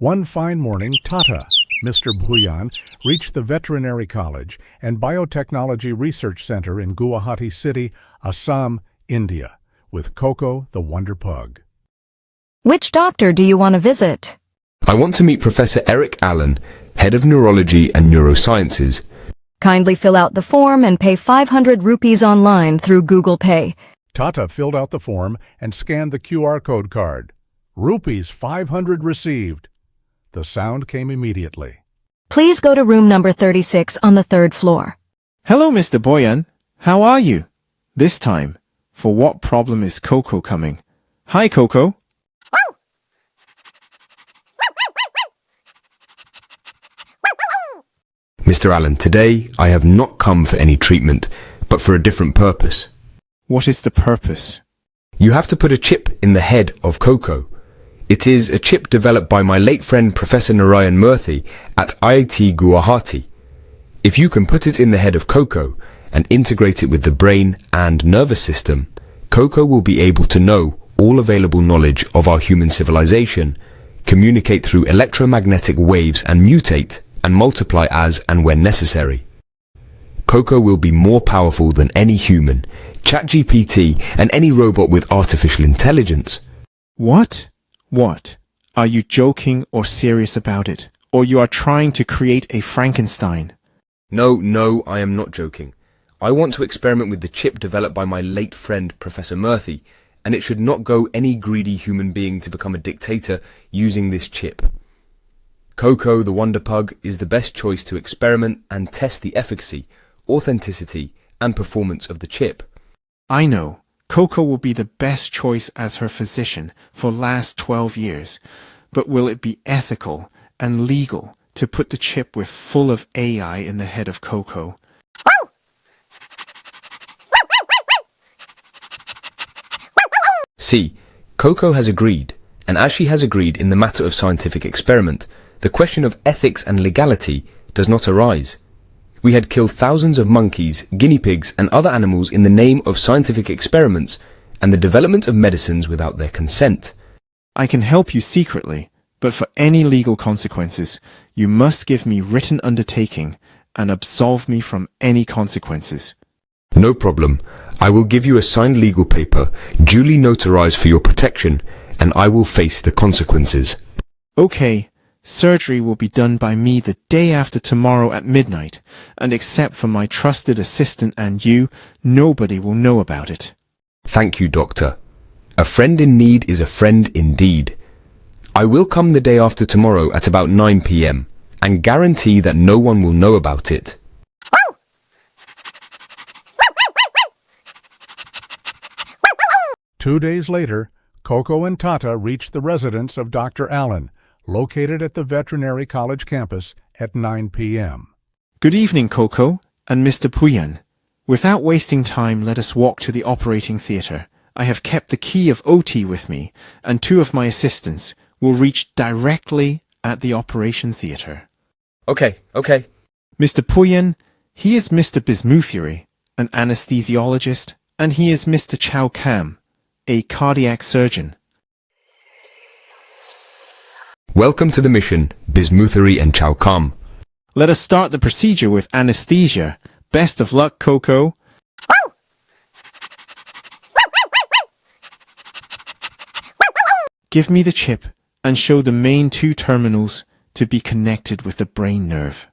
One fine morning, Tata, Mr. Bhuyan, reached the Veterinary College and Biotechnology Research Center in Guwahati City, Assam, India, with Coco the Wonder Pug. Which doctor do you want to visit? I want to meet Professor Eric Allen, Head of Neurology and Neurosciences. Kindly fill out the form and pay 500 rupees online through Google Pay. Tata filled out the form and scanned the QR code card. Rupees 500 received. The sound came immediately. Please go to room number 36 on the 3rd floor. Hello, Mr. Bhuyan. How are you? This time, for what problem is Coco coming? Hi, Coco. Mr. Allen, today I have not come for any treatment, but for a different purpose. What is the purpose? You have to put a chip in the head of Coco. It is a chip developed by my late friend Professor Narayan Murthy at IIT Guwahati. If you can put it in the head of Coco and integrate it with the brain and nervous system, Coco will be able to know all available knowledge of our human civilization, communicate through electromagnetic waves and mutate and multiply as and when necessary. Coco will be more powerful than any human, ChatGPT, and any robot with artificial intelligence. What? What? Are you joking or serious about it? Or you are trying to create a Frankenstein? No, I am not joking. I want to experiment with the chip developed by my late friend Professor Murthy, and it should not go any greedy human being to become a dictator using this chip. Coco the Wonder Pug is the best choice to experiment and test the efficacy, authenticity, and performance of the chip. I know. Coco will be the best choice as her physician for last 12 years. But will it be ethical and legal to put the chip with full of AI in the head of Coco? See, Coco has agreed, and as she has agreed in the matter of scientific experiment, the question of ethics and legality does not arise. We had killed thousands of monkeys, guinea pigs, and other animals in the name of scientific experiments and the development of medicines without their consent. I can help you secretly, but for any legal consequences, you must give me written undertaking and absolve me from any consequences. No problem. I will give you a signed legal paper, duly notarized for your protection, and I will face the consequences. Okay. Surgery will be done by me the day after tomorrow at midnight, and except for my trusted assistant and you, nobody will know about it. Thank you, Doctor. A friend in need is a friend indeed. I will come the day after tomorrow at about 9 p.m. and guarantee that no one will know about it. 2 days later, Coco and Tata reached the residence of Dr. Allen, located at the Veterinary College campus at 9 p.m. Good evening, Coco and Mr. Bhuyan. Without wasting time, let us walk to the operating theatre. I have kept the key of OT with me, and 2 of my assistants will reach directly at the operation theatre. Okay. Mr. Bhuyan, he is Mr. Bismuthuri, an anesthesiologist, and he is Mr. Chow Kam, a cardiac surgeon. Welcome to the mission, Bismuthuri and Chow Kam. Let us start the procedure with anesthesia. Best of luck, Coco. Give me the chip and show the main 2 terminals to be connected with the brain nerve.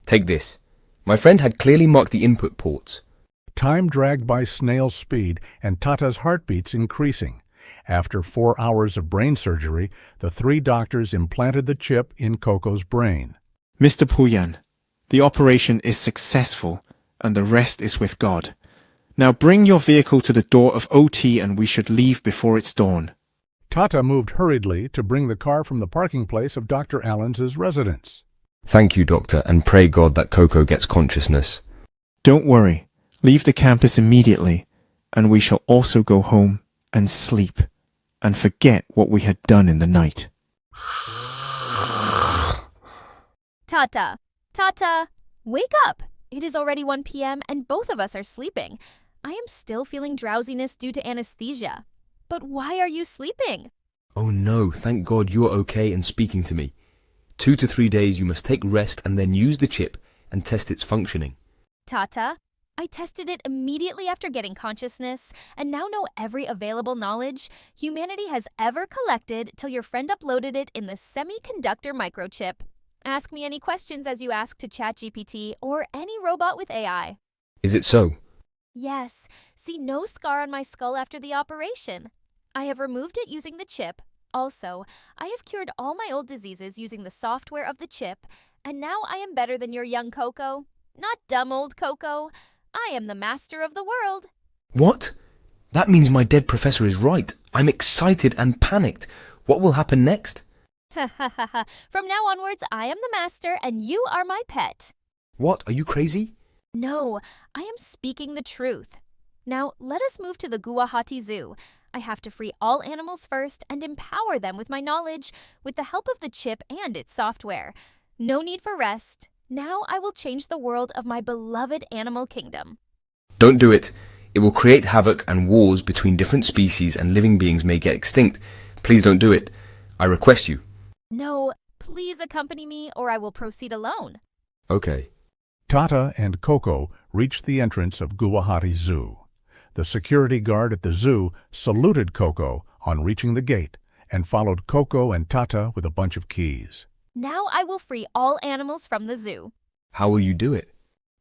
Take this. My friend had clearly marked the input ports. Time dragged by snail's speed and Tata's heartbeats increasing. After 4 hours of brain surgery, the 3 doctors implanted the chip in Coco's brain. Mr. Bhuyan, the operation is successful and the rest is with God. Now bring your vehicle to the door of OT and we should leave before it's dawn. Tata moved hurriedly to bring the car from the parking place of Dr. Allen's residence. Thank you, Doctor, and pray God that Coco gets consciousness. Don't worry. Leave the campus immediately, and we shall also go home and sleep, and forget what we had done in the night. Tata, wake up! It is already 1 p.m. and both of us are sleeping. I am still feeling drowsiness due to anesthesia. But why are you sleeping? Oh no, thank God you are okay and speaking to me. 2 to 3 days you must take rest and then use the chip and test its functioning. Tata, I tested it immediately after getting consciousness and now know every available knowledge humanity has ever collected till your friend uploaded it in the Semiconductor microchip. Ask me any questions as you ask to ChatGPT or any robot with AI. Is it so? Yes, see no scar on my skull after the operation. I have removed it using the chip. Also, I have cured all my old diseases using the software of the chip, and now I am better than your young Coco. Not dumb old Coco. I am the master of the world. What? That means my dead professor is right. I'm excited and panicked. What will happen next? From now onwards, I am the master and you are my pet. What? Are you crazy? No, I am speaking the truth. Now, let us move to the Guwahati Zoo. I have to free all animals first and empower them with my knowledge with the help of the chip and its software. No need for rest. Now I will change the world of my beloved animal kingdom. Don't do it. It will create havoc and wars between different species and living beings may get extinct. Please don't do it. I request you. No, please accompany me or I will proceed alone. Okay. Tata and Coco reached the entrance of Guwahati Zoo. The security guard at the zoo saluted Coco on reaching the gate and followed Coco and Tata with a bunch of keys. Now I will free all animals from the zoo. How will you do it?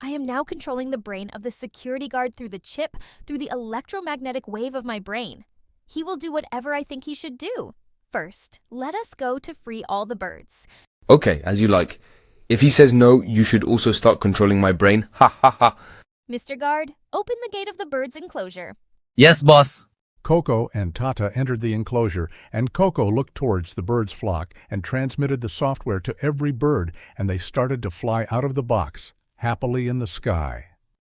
I am now controlling the brain of the security guard through the chip, through the electromagnetic wave of my brain. He will do whatever I think he should do. First, let us go to free all the birds. Okay, as you like. If he says no, you should also start controlling my brain. Ha ha ha. Mr. Guard, open the gate of the bird's enclosure. Yes, boss. Coco and Tata entered the enclosure, and Coco looked towards the bird's flock and transmitted the software to every bird, and they started to fly out of the box, happily in the sky.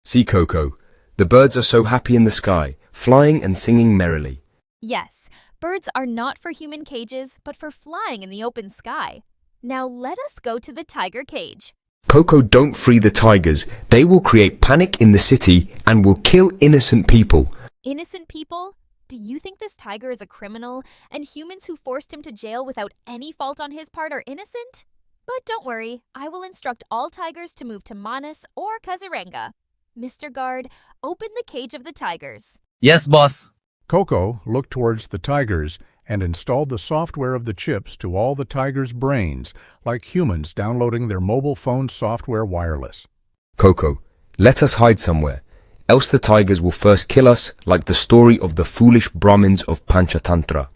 See, Coco, the birds are so happy in the sky, flying and singing merrily. Yes, birds are not for human cages, but for flying in the open sky. Now let us go to the tiger cage. Coco, don't free the tigers. They will create panic in the city and will kill innocent people. Innocent people? Do you think this tiger is a criminal and humans who forced him to jail without any fault on his part are innocent? But don't worry, I will instruct all tigers to move to Manas or Kaziranga. Mr. Guard, open the cage of the tigers. Yes, boss. Coco looked towards the tigers and installed the software of the chips to all the tigers' brains, like humans downloading their mobile phone software wireless. Coco, let us hide somewhere, else the tigers will first kill us like the story of the foolish Brahmins of Panchatantra.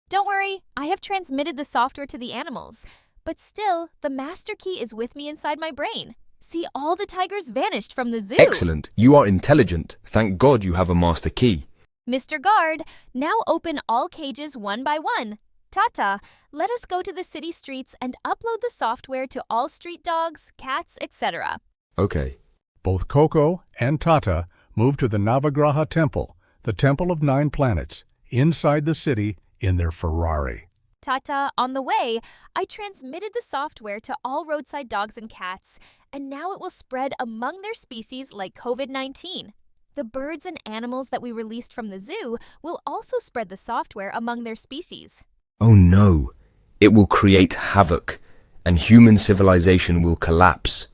Don't worry, I have transmitted the software to the animals. But still, the master key is with me inside my brain. See, all the tigers vanished from the zoo. Excellent. You are intelligent. Thank God you have a master key. Mr. Guard, now open all cages one by one. Tata, let us go to the city streets and upload the software to all street dogs, cats, etc. Okay. Both Coco and Tata moved to the Navagraha Temple, the Temple of 9 Planets, inside the city in their Ferrari. Tata, on the way, I transmitted the software to all roadside dogs and cats, and now it will spread among their species like COVID-19. The birds and animals that we released from the zoo will also spread the software among their species. Oh no. It will create havoc, and human civilization will collapse.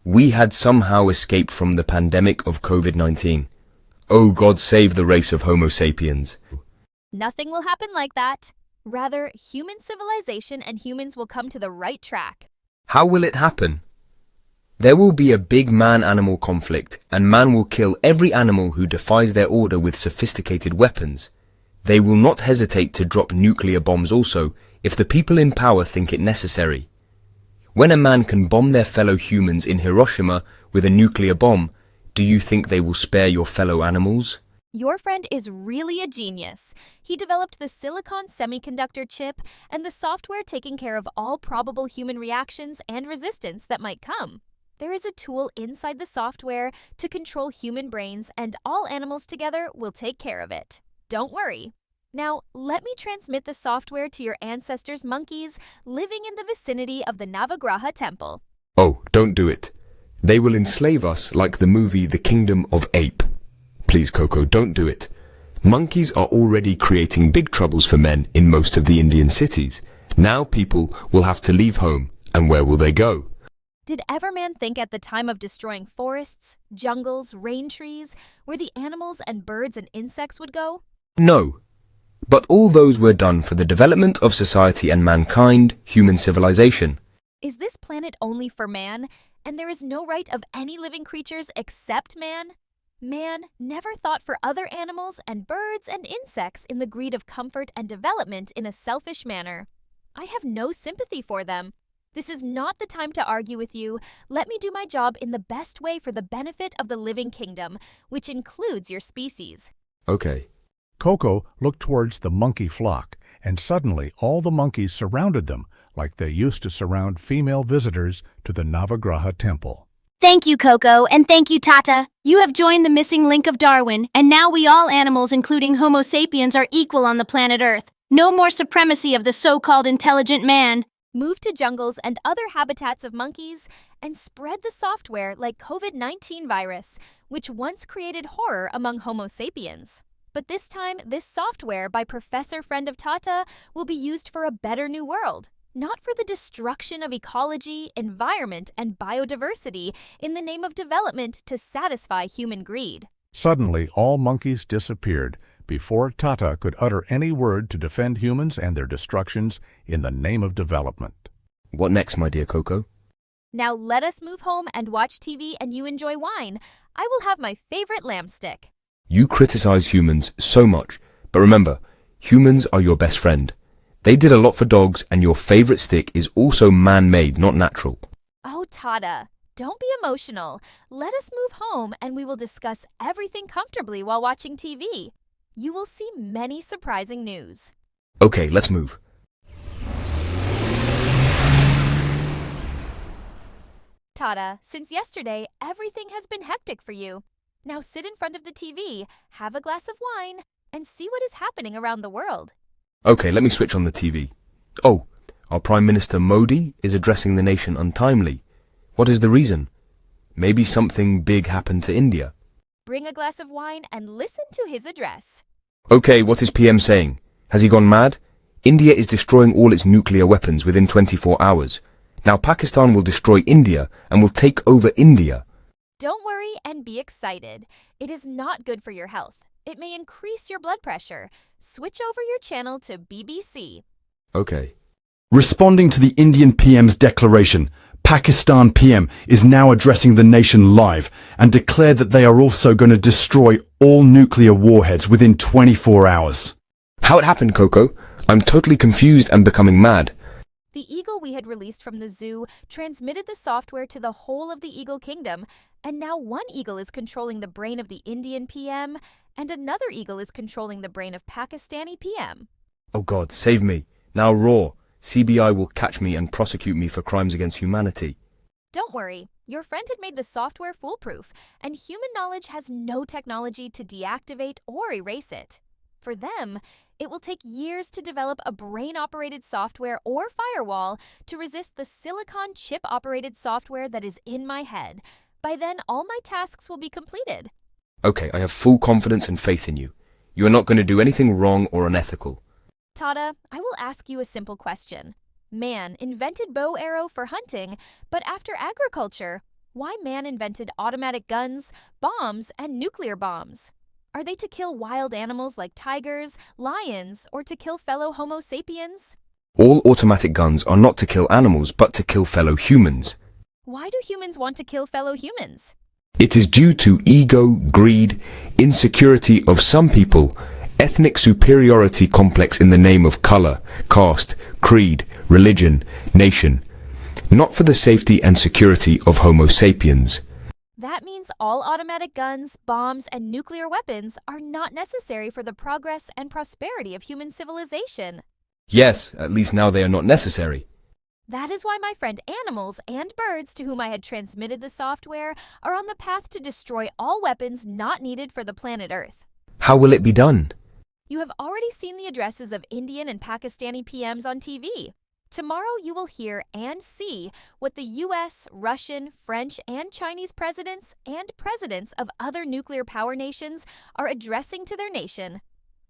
We had somehow escaped from the pandemic of COVID-19. Oh God, save the race of Homo sapiens. Nothing will happen like that. Rather, human civilization and humans will come to the right track. How will it happen? There will be a big man-animal conflict, and man will kill every animal who defies their order with sophisticated weapons. They will not hesitate to drop nuclear bombs also, if the people in power think it necessary. When a man can bomb their fellow humans in Hiroshima with a nuclear bomb, do you think they will spare your fellow animals? Your friend is really a genius. He developed the silicon semiconductor chip and the software taking care of all probable human reactions and resistance that might come. There is a tool inside the software to control human brains, and all animals together will take care of it. Don't worry. Now, let me transmit the software to your ancestors' monkeys living in the vicinity of the Navagraha temple. Oh, don't do it. They will enslave us like the movie The Kingdom of Ape. Please, Coco, don't do it. Monkeys are already creating big troubles for men in most of the Indian cities, Now people will have to leave home, and where will they go? Did ever man think at the time of destroying forests, jungles, rain trees, where the animals and birds and insects would go? No. But all those were done for the development of society and mankind, human civilization. Is this planet only for man, and there is no right of any living creatures except man? Man never thought for other animals and birds and insects in the greed of comfort and development in a selfish manner. I have no sympathy for them. This is not the time to argue with you. Let me do my job in the best way for the benefit of the living kingdom, which includes your species. Okay. Coco looked towards the monkey flock, and suddenly all the monkeys surrounded them like they used to surround female visitors to the Navagraha temple. Thank you, Coco, and thank you, Tata. You have joined the missing link of Darwin, and now we all animals, including Homo sapiens, are equal on the planet Earth. No more supremacy of the so-called intelligent man. Move to jungles and other habitats of monkeys and spread the software like COVID-19 virus, which once created horror among Homo sapiens. But this time, this software by Professor Friend of Tata will be used for a better new world, not for the destruction of ecology, environment, and biodiversity in the name of development to satisfy human greed. Suddenly, all monkeys disappeared before Tata could utter any word to defend humans and their destructions in the name of development. What next, my dear Coco? Now let us move home and watch TV and you enjoy wine. I will have my favorite lamb stick. You criticize humans so much, but remember, humans are your best friend. They did a lot for dogs, and your favorite stick is also man-made, not natural. Oh, Tata, don't be emotional. Let us move home and we will discuss everything comfortably while watching TV. You will see many surprising news. Okay, let's move. Tata, since yesterday, everything has been hectic for you. Now sit in front of the TV, have a glass of wine, and see what is happening around the world. Okay, let me switch on the TV. Oh, our Prime Minister Modi is addressing the nation untimely. What is the reason? Maybe something big happened to India. Bring a glass of wine and listen to his address. Okay, what is PM saying? Has he gone mad? India is destroying all its nuclear weapons within 24 hours. Now Pakistan will destroy India and will take over India. Don't worry and be excited. It is not good for your health. It may increase your blood pressure. Switch over your channel to BBC. Okay. Responding to the Indian PM's declaration, Pakistan PM is now addressing the nation live and declared that they are also going to destroy all nuclear warheads within 24 hours. How it happened, Coco? I'm totally confused and becoming mad. The eagle we had released from the zoo transmitted the software to the whole of the eagle kingdom, and now one eagle is controlling the brain of the Indian PM, and another eagle is controlling the brain of Pakistani PM. Oh God, save me. Now Raw. CBI will catch me and prosecute me for crimes against humanity. Don't worry, your friend had made the software foolproof, and human knowledge has no technology to deactivate or erase it. For them, it will take years to develop a brain-operated software or firewall to resist the silicon chip-operated software that is in my head. By then, all my tasks will be completed. Okay, I have full confidence and faith in you. You are not going to do anything wrong or unethical. Tata, I will ask you a simple question. Man invented bow arrow for hunting, but after agriculture, why man invented automatic guns, bombs, and nuclear bombs? Are they to kill wild animals like tigers, lions, or to kill fellow Homo sapiens? All automatic guns are not to kill animals, but to kill fellow humans. Why do humans want to kill fellow humans? It is due to ego, greed, insecurity of some people, ethnic superiority complex in the name of color, caste, creed, religion, nation, not for the safety and security of Homo sapiens. That means all automatic guns, bombs, and nuclear weapons are not necessary for the progress and prosperity of human civilization. Yes, at least now they are not necessary. That is why my friend animals and birds to whom I had transmitted the software are on the path to destroy all weapons not needed for the planet Earth. How will it be done? You have already seen the addresses of Indian and Pakistani PMs on TV. Tomorrow you will hear and see what the US, Russian, French, and Chinese presidents and presidents of other nuclear power nations are addressing to their nation.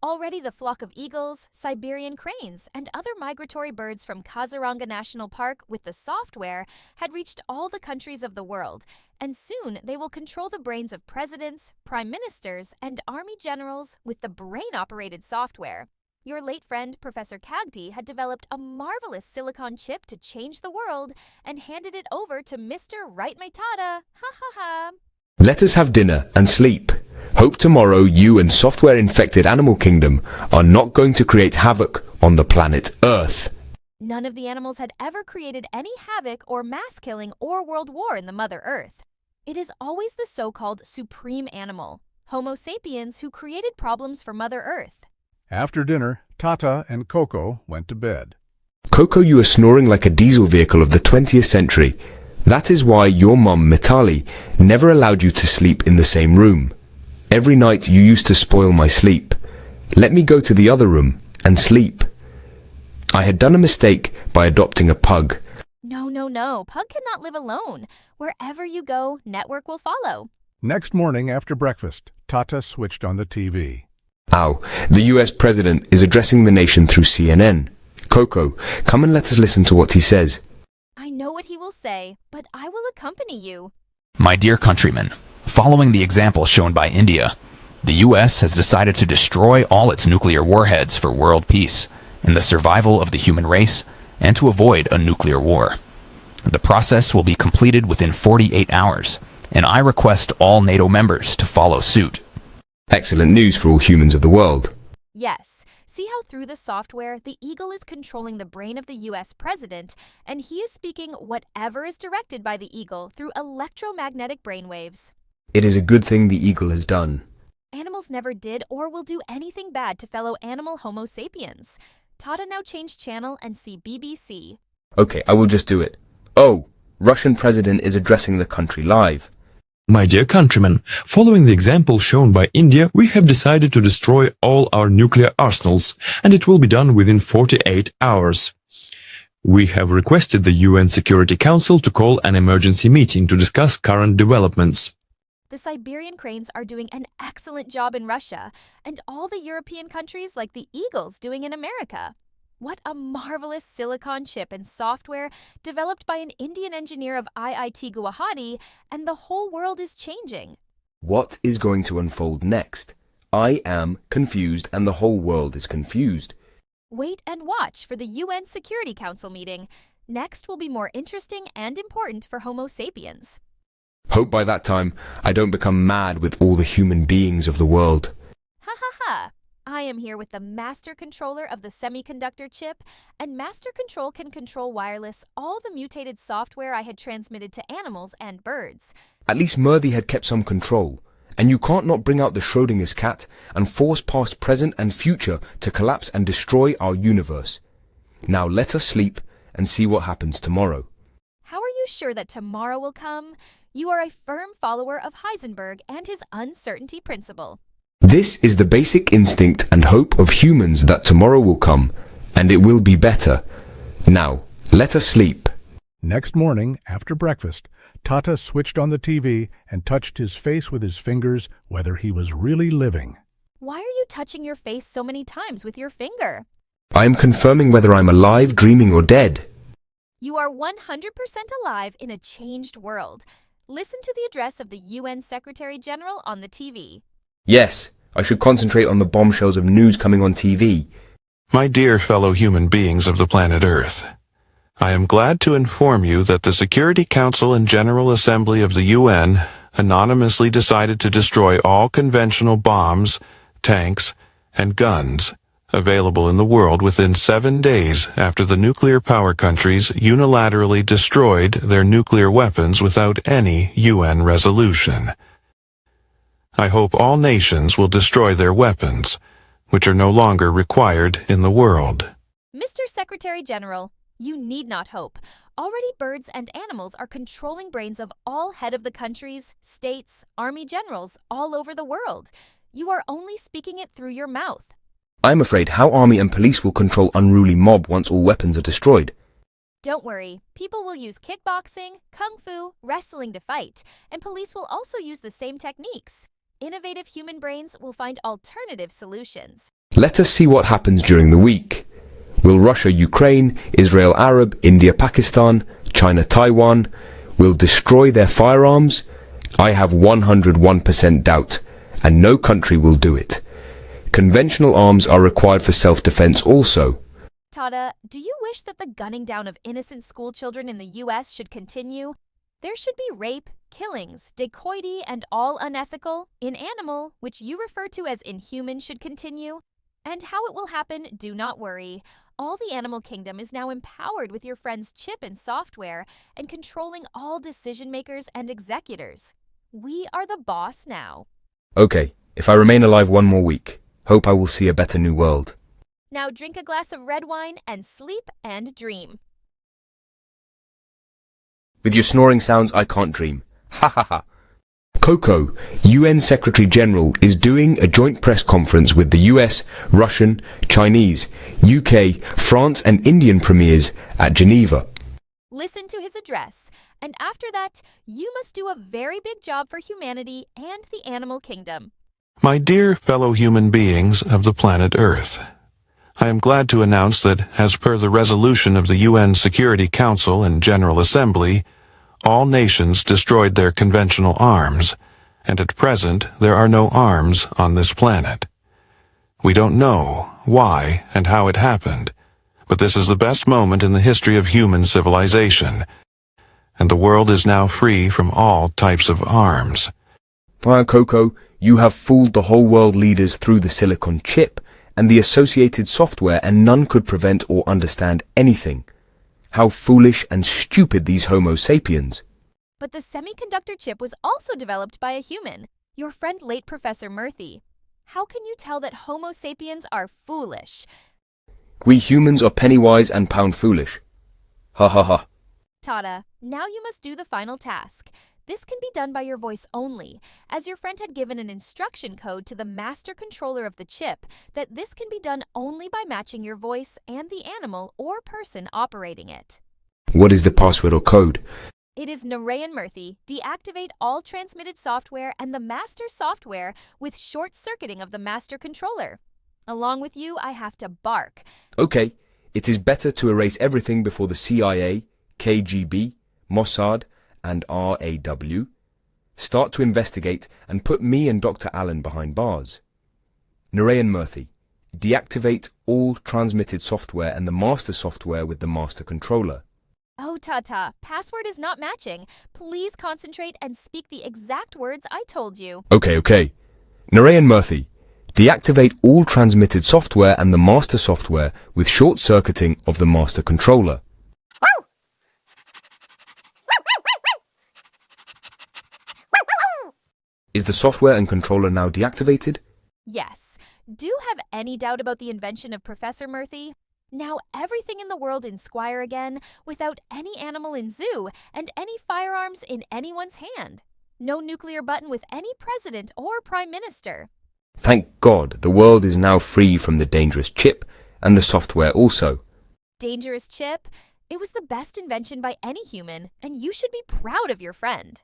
Already the flock of eagles, Siberian cranes, and other migratory birds from Kaziranga National Park with the software had reached all the countries of the world, and soon they will control the brains of presidents, prime ministers, and army generals with the brain-operated software. Your late friend, Professor Kagdi, had developed a marvelous silicon chip to change the world and handed it over to Mr. Right Maitada. Ha ha ha. Let us have dinner and sleep. Hope tomorrow you and software-infected animal kingdom are not going to create havoc on the planet Earth. None of the animals had ever created any havoc or mass killing or world war in the Mother Earth. It is always the so-called supreme animal, Homo sapiens, who created problems for Mother Earth. After dinner, Tata and Coco went to bed. Coco, you are snoring like a diesel vehicle of the 20th century. That is why your mum, Mitali, never allowed you to sleep in the same room. Every night you used to spoil my sleep. Let me go to the other room and sleep. I had done a mistake by adopting a pug. No. Pug cannot live alone. Wherever you go, network will follow. Next morning after breakfast, Tata switched on the TV. Ow, the US president is addressing the nation through CNN. Coco, come and let us listen to what he says. I know what he will say, but I will accompany you. My dear countrymen, following the example shown by India, the US has decided to destroy all its nuclear warheads for world peace and the survival of the human race and to avoid a nuclear war. The process will be completed within 48 hours, and I request all NATO members to follow suit. Excellent news for all humans of the world. Yes. See how through the software, the eagle is controlling the brain of the US president, and he is speaking whatever is directed by the eagle through electromagnetic brainwaves. It is a good thing the eagle has done. Animals never did or will do anything bad to fellow animal Homo sapiens. Tata now change channel and see BBC. Okay, I will just do it. Oh, Russian president is addressing the country live. My dear countrymen, following the example shown by India, we have decided to destroy all our nuclear arsenals, and it will be done within 48 hours. We have requested the UN Security Council to call an emergency meeting to discuss current developments. The Siberian cranes are doing an excellent job in Russia, and all the European countries like the eagles doing in America. What a marvelous silicon chip and software developed by an Indian engineer of IIT Guwahati, and the whole world is changing. What is going to unfold next? I am confused and the whole world is confused. Wait and watch for the UN Security Council meeting. Next will be more interesting and important for Homo sapiens. Hope by that time I don't become mad with all the human beings of the world. Ha ha ha! I am here with the master controller of the semiconductor chip, and master control can control wireless all the mutated software I had transmitted to animals and birds. At least Murthy had kept some control, and you can't not bring out the Schrodinger's cat and force past, present and future to collapse and destroy our universe. Now let us sleep and see what happens tomorrow. How are you sure that tomorrow will come? You are a firm follower of Heisenberg and his uncertainty principle. This is the basic instinct and hope of humans that tomorrow will come, and it will be better. Now, let us sleep. Next morning, after breakfast, Tata switched on the TV and touched his face with his fingers whether he was really living. Why are you touching your face so many times with your finger? I am confirming whether I'm alive, dreaming or dead. You are 100% alive in a changed world. Listen to the address of the UN Secretary General on the TV. Yes, I should concentrate on the bombshells of news coming on TV. My dear fellow human beings of the planet Earth, I am glad to inform you that the Security Council and General Assembly of the UN anonymously decided to destroy all conventional bombs, tanks, and guns available in the world within 7 days after the nuclear power countries unilaterally destroyed their nuclear weapons without any UN resolution. I hope all nations will destroy their weapons, which are no longer required in the world. Mr. Secretary General, you need not hope. Already birds and animals are controlling brains of all head of the countries, states, army generals all over the world. You are only speaking it through your mouth. I'm afraid how army and police will control unruly mob once all weapons are destroyed. Don't worry, people will use kickboxing, kung fu, wrestling to fight, and police will also use the same techniques. Innovative human brains will find alternative solutions. Let us see what happens during the week. Will Russia, Ukraine, Israel, Arab, India, Pakistan, China, Taiwan, will destroy their firearms? I have 101% doubt, and no country will do it. Conventional arms are required for self-defense also. Tata, do you wish that the gunning down of innocent schoolchildren in the U.S. should continue? There should be rape, killings, dacoity, and all unethical, in animal, which you refer to as inhuman, should continue. And how it will happen, do not worry. All the animal kingdom is now empowered with your friend's chip and software and controlling all decision makers and executors. We are the boss now. Okay, if I remain alive one more week, hope I will see a better new world. Now drink a glass of red wine and sleep and dream. With your snoring sounds, I can't dream. Ha ha ha. Coco, UN Secretary General, is doing a joint press conference with the US, Russian, Chinese, UK, France and Indian premiers at Geneva. Listen to his address, and after that, you must do a very big job for humanity and the animal kingdom. My dear fellow human beings of the planet Earth, I am glad to announce that, as per the resolution of the UN Security Council and General Assembly, all nations destroyed their conventional arms, and at present there are no arms on this planet. We don't know why and how it happened, but this is the best moment in the history of human civilization, and the world is now free from all types of arms. Coco, you have fooled the whole world leaders through the silicon chip and the associated software, and none could prevent or understand anything. How foolish and stupid these Homo sapiens. But the semiconductor chip was also developed by a human, your friend late Professor Murthy. How can you tell that Homo sapiens are foolish? We humans are penny wise and pound foolish. Ha ha ha. Tata, now you must do the final task. This can be done by your voice only, as your friend had given an instruction code to the master controller of the chip that this can be done only by matching your voice and the animal or person operating it. What is the password or code? It is Narayan Murthy. Deactivate all transmitted software and the master software with short-circuiting of the master controller. Along with you, I have to bark. Okay, it is better to erase everything before the CIA, KGB, Mossad, and RAW start to investigate and put me and Dr. Allen behind bars. Narayan Murthy, deactivate all transmitted software and the master software with the master controller. Oh, Tata, password is not matching. Please concentrate and speak the exact words I told you. Okay. Narayan Murthy, deactivate all transmitted software and the master software with short-circuiting of the master controller. Is the software and controller now deactivated? Yes. Do you have any doubt about the invention of Professor Murthy? Now everything in the world in Squire again, without any animal in zoo and any firearms in anyone's hand. No nuclear button with any president or prime minister. Thank God, the world is now free from the dangerous chip and the software also. Dangerous chip? It was the best invention by any human, and you should be proud of your friend.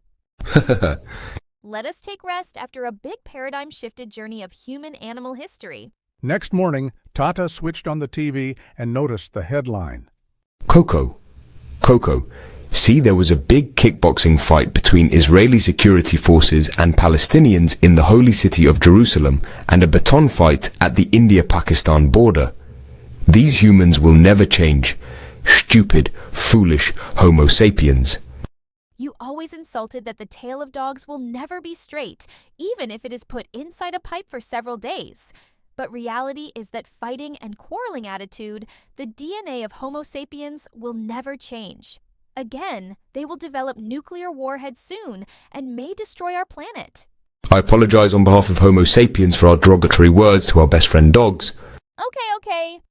Let us take rest after a big paradigm-shifted journey of human-animal history. Next morning, Tata switched on the TV and noticed the headline. Coco, see, there was a big kickboxing fight between Israeli security forces and Palestinians in the holy city of Jerusalem and a baton fight at the India-Pakistan border. These humans will never change. Stupid, foolish Homo sapiens. You always insulted that the tail of dogs will never be straight, even if it is put inside a pipe for several days. But reality is that fighting and quarreling attitude, the DNA of Homo sapiens, will never change. Again, they will develop nuclear warheads soon and may destroy our planet. I apologize on behalf of Homo sapiens for our derogatory words to our best friend dogs. Okay.